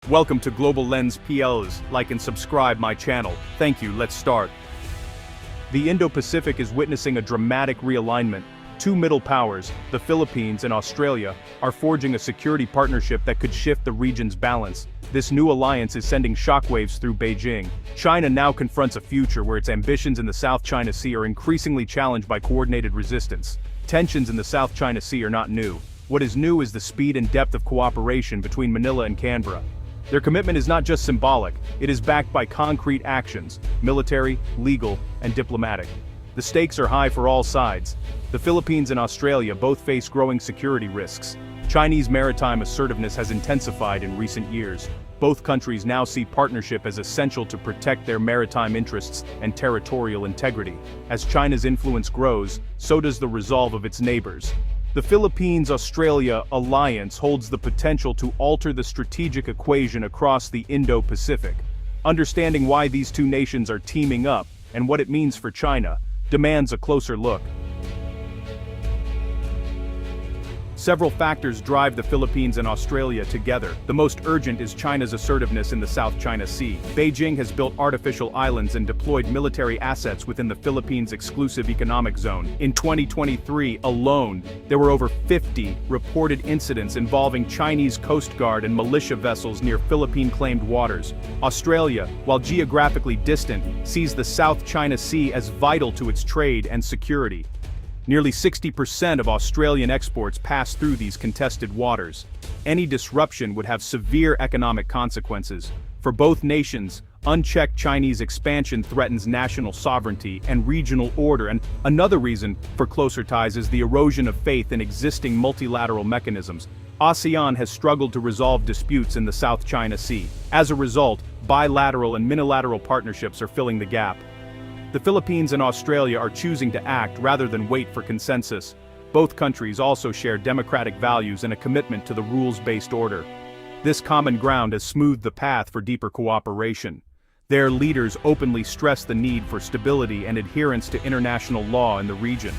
Welcome to Global Lens PLs. Like and subscribe my channel. Thank you. Let's start. The Indo-Pacific is witnessing a dramatic realignment. Two middle powers, the Philippines and Australia, are forging a security partnership that could shift the region's balance. This new alliance is sending shockwaves through Beijing. China now confronts a future where its ambitions in the South China Sea are increasingly challenged by coordinated resistance. Tensions in the South China Sea are not new. What is new is the speed and depth of cooperation between Manila and Canberra. Their commitment is not just symbolic, it is backed by concrete actions, military, legal, and diplomatic. The stakes are high for all sides. The Philippines and Australia both face growing security risks. Chinese maritime assertiveness has intensified in recent years. Both countries now see partnership as essential to protect their maritime interests and territorial integrity. As China's influence grows, so does the resolve of its neighbors. The Philippines-Australia alliance holds the potential to alter the strategic equation across the Indo-Pacific. Understanding why these two nations are teaming up, and what it means for China, demands a closer look. Several factors drive the Philippines and Australia together. The most urgent is China's assertiveness in the South China Sea. Beijing has built artificial islands and deployed military assets within the Philippines' exclusive economic zone. In 2023 alone, there were over 50 reported incidents involving Chinese Coast Guard and militia vessels near Philippine-claimed waters. Australia, while geographically distant, sees the South China Sea as vital to its trade and security. Nearly 60% of Australian exports pass through these contested waters. Any disruption would have severe economic consequences. For both nations, unchecked Chinese expansion threatens national sovereignty and regional order, and another reason for closer ties is the erosion of faith in existing multilateral mechanisms. ASEAN has struggled to resolve disputes in the South China Sea. As a result, bilateral and minilateral partnerships are filling the gap. The Philippines and Australia are choosing to act rather than wait for consensus. Both countries also share democratic values and a commitment to the rules-based order. This common ground has smoothed the path for deeper cooperation. Their leaders openly stress the need for stability and adherence to international law in the region.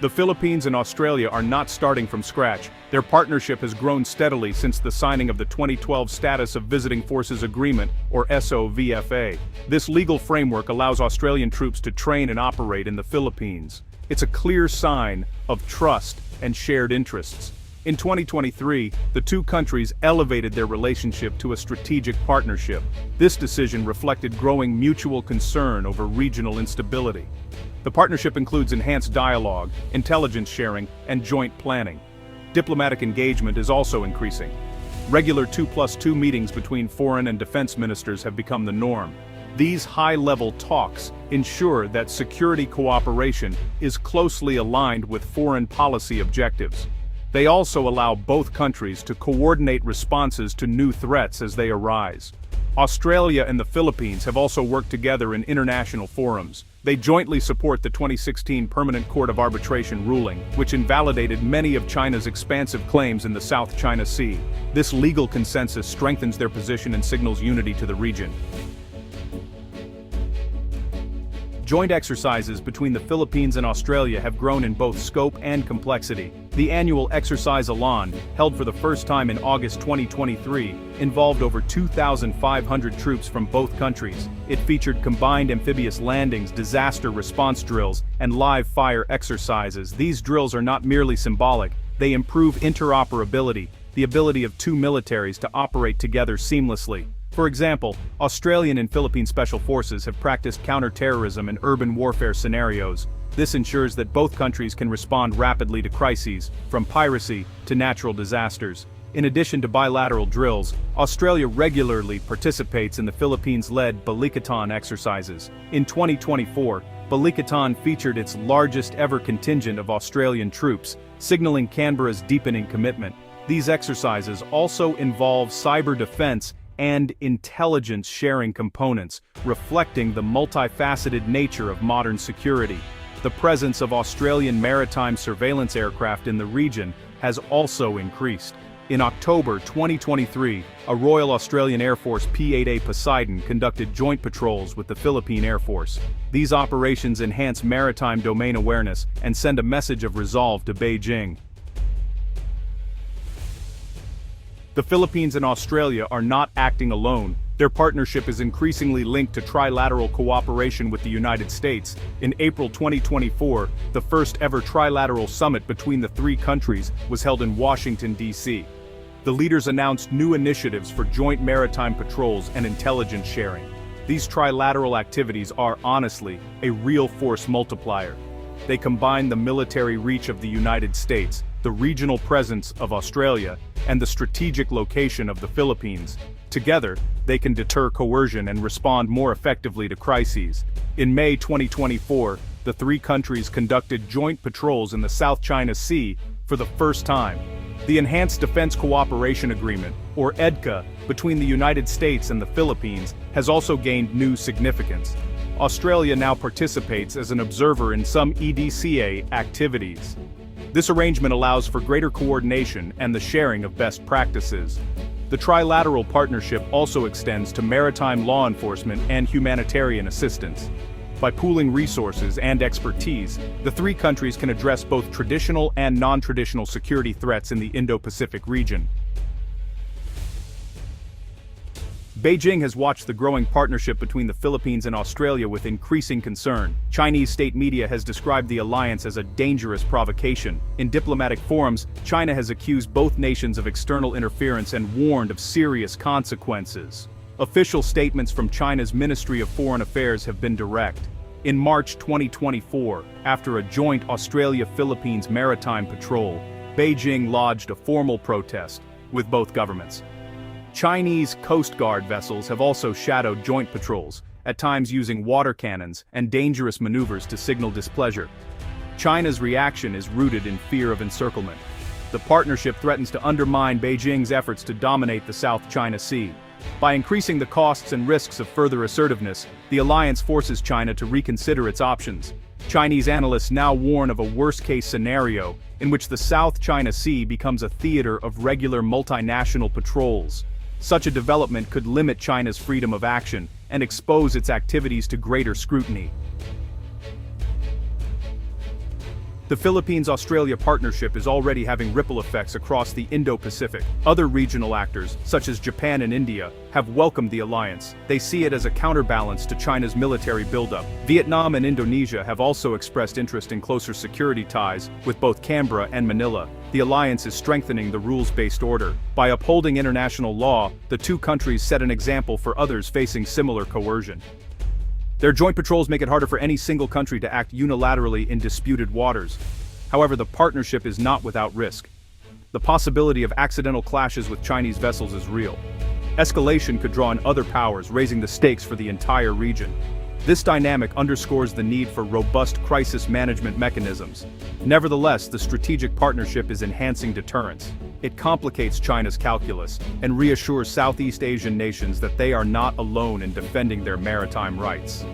The Philippines and Australia are not starting from scratch. Their partnership has grown steadily since the signing of the 2012 Status of Visiting Forces Agreement, or SOVFA. This legal framework allows Australian troops to train and operate in the Philippines. It's a clear sign of trust and shared interests. In 2023, the two countries elevated their relationship to a strategic partnership. This decision reflected growing mutual concern over regional instability. The partnership includes enhanced dialogue, intelligence sharing, and joint planning. Diplomatic engagement is also increasing. Regular 2+2 meetings between foreign and defense ministers have become the norm. These high-level talks ensure that security cooperation is closely aligned with foreign policy objectives. They also allow both countries to coordinate responses to new threats as they arise. Australia and the Philippines have also worked together in international forums. They jointly support the 2016 Permanent Court of Arbitration ruling, which invalidated many of China's expansive claims in the South China Sea. This legal consensus strengthens their position and signals unity to the region. Joint exercises between the Philippines and Australia have grown in both scope and complexity. The annual Exercise Elan, held for the first time in August 2023, involved over 2,500 troops from both countries. It featured combined amphibious landings, disaster response drills, and live fire exercises. These drills are not merely symbolic, they improve interoperability, the ability of two militaries to operate together seamlessly. For example, Australian and Philippine Special Forces have practiced counter-terrorism and urban warfare scenarios. This ensures that both countries can respond rapidly to crises, from piracy to natural disasters. In addition to bilateral drills, Australia regularly participates in the Philippines-led Balikatan exercises. In 2024, Balikatan featured its largest ever contingent of Australian troops, signaling Canberra's deepening commitment. These exercises also involve cyber defense and intelligence sharing components, reflecting the multifaceted nature of modern security. The presence of Australian maritime surveillance aircraft in the region has also increased. In October 2023, a Royal Australian Air Force P-8A Poseidon conducted joint patrols with the Philippine Air Force. These operations enhance maritime domain awareness and send a message of resolve to Beijing. The Philippines and Australia are not acting alone. Their partnership is increasingly linked to trilateral cooperation with the United States. In April 2024, the first ever trilateral summit between the three countries was held in Washington, D.C. The leaders announced new initiatives for joint maritime patrols and intelligence sharing. These trilateral activities are, honestly, a real force multiplier. They combine the military reach of the United States, the regional presence of Australia, and the strategic location of the Philippines. Together, they can deter coercion and respond more effectively to crises. In May 2024, the three countries conducted joint patrols in the South China Sea for the first time. The Enhanced Defense Cooperation Agreement, or EDCA, between the United States and the Philippines has also gained new significance. Australia now participates as an observer in some EDCA activities. This arrangement allows for greater coordination and the sharing of best practices. The trilateral partnership also extends to maritime law enforcement and humanitarian assistance. By pooling resources and expertise, the three countries can address both traditional and non-traditional security threats in the Indo-Pacific region. Beijing has watched the growing partnership between the Philippines and Australia with increasing concern. Chinese state media has described the alliance as a dangerous provocation. In diplomatic forums, China has accused both nations of external interference and warned of serious consequences. Official statements from China's Ministry of Foreign Affairs have been direct. In March 2024, after a joint Australia-Philippines maritime patrol, Beijing lodged a formal protest with both governments. Chinese Coast Guard vessels have also shadowed joint patrols, at times using water cannons and dangerous maneuvers to signal displeasure. China's reaction is rooted in fear of encirclement. The partnership threatens to undermine Beijing's efforts to dominate the South China Sea. By increasing the costs and risks of further assertiveness, the alliance forces China to reconsider its options. Chinese analysts now warn of a worst-case scenario in which the South China Sea becomes a theater of regular multinational patrols. Such a development could limit China's freedom of action and expose its activities to greater scrutiny. The Philippines-Australia partnership is already having ripple effects across the Indo-Pacific. Other regional actors, such as Japan and India, have welcomed the alliance. They see it as a counterbalance to China's military buildup. Vietnam and Indonesia have also expressed interest in closer security ties with both Canberra and Manila. The alliance is strengthening the rules-based order. By upholding international law, the two countries set an example for others facing similar coercion. Their joint patrols make it harder for any single country to act unilaterally in disputed waters. However, the partnership is not without risk. The possibility of accidental clashes with Chinese vessels is real. Escalation could draw in other powers, raising the stakes for the entire region. This dynamic underscores the need for robust crisis management mechanisms. Nevertheless, the strategic partnership is enhancing deterrence. It complicates China's calculus and reassures Southeast Asian nations that they are not alone in defending their maritime rights.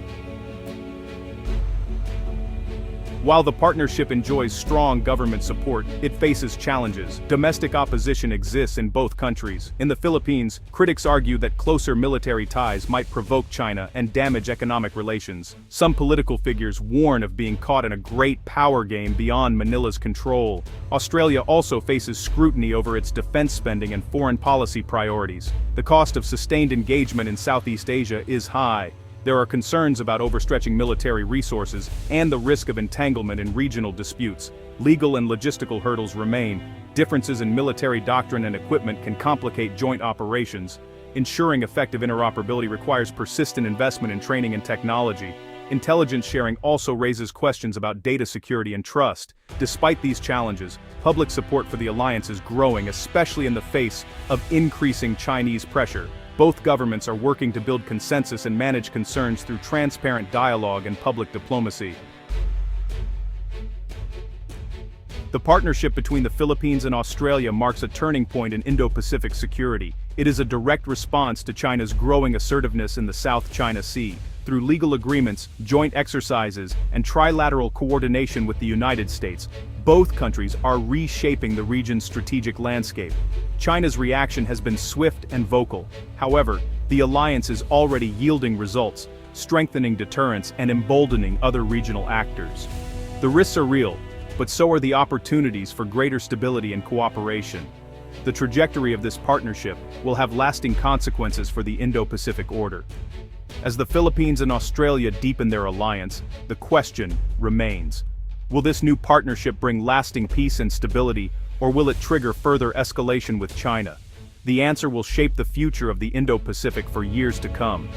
While the partnership enjoys strong government support, it faces challenges. Domestic opposition exists in both countries. In the Philippines, critics argue that closer military ties might provoke China and damage economic relations. Some political figures warn of being caught in a great power game beyond Manila's control. Australia also faces scrutiny over its defense spending and foreign policy priorities. The cost of sustained engagement in Southeast Asia is high. There are concerns about overstretching military resources and the risk of entanglement in regional disputes. Legal and logistical hurdles remain. Differences in military doctrine and equipment can complicate joint operations. Ensuring effective interoperability requires persistent investment in training and technology. Intelligence sharing also raises questions about data security and trust. Despite these challenges, public support for the alliance is growing, especially in the face of increasing Chinese pressure. Both governments are working to build consensus and manage concerns through transparent dialogue and public diplomacy. The partnership between the Philippines and Australia marks a turning point in Indo-Pacific security. It is a direct response to China's growing assertiveness in the South China Sea. Through legal agreements, joint exercises, and trilateral coordination with the United States, both countries are reshaping the region's strategic landscape. China's reaction has been swift and vocal. However, the alliance is already yielding results, strengthening deterrence and emboldening other regional actors. The risks are real, but so are the opportunities for greater stability and cooperation. The trajectory of this partnership will have lasting consequences for the Indo-Pacific order. As the Philippines and Australia deepen their alliance, the question remains: will this new partnership bring lasting peace and stability, or will it trigger further escalation with China? The answer will shape the future of the Indo-Pacific for years to come.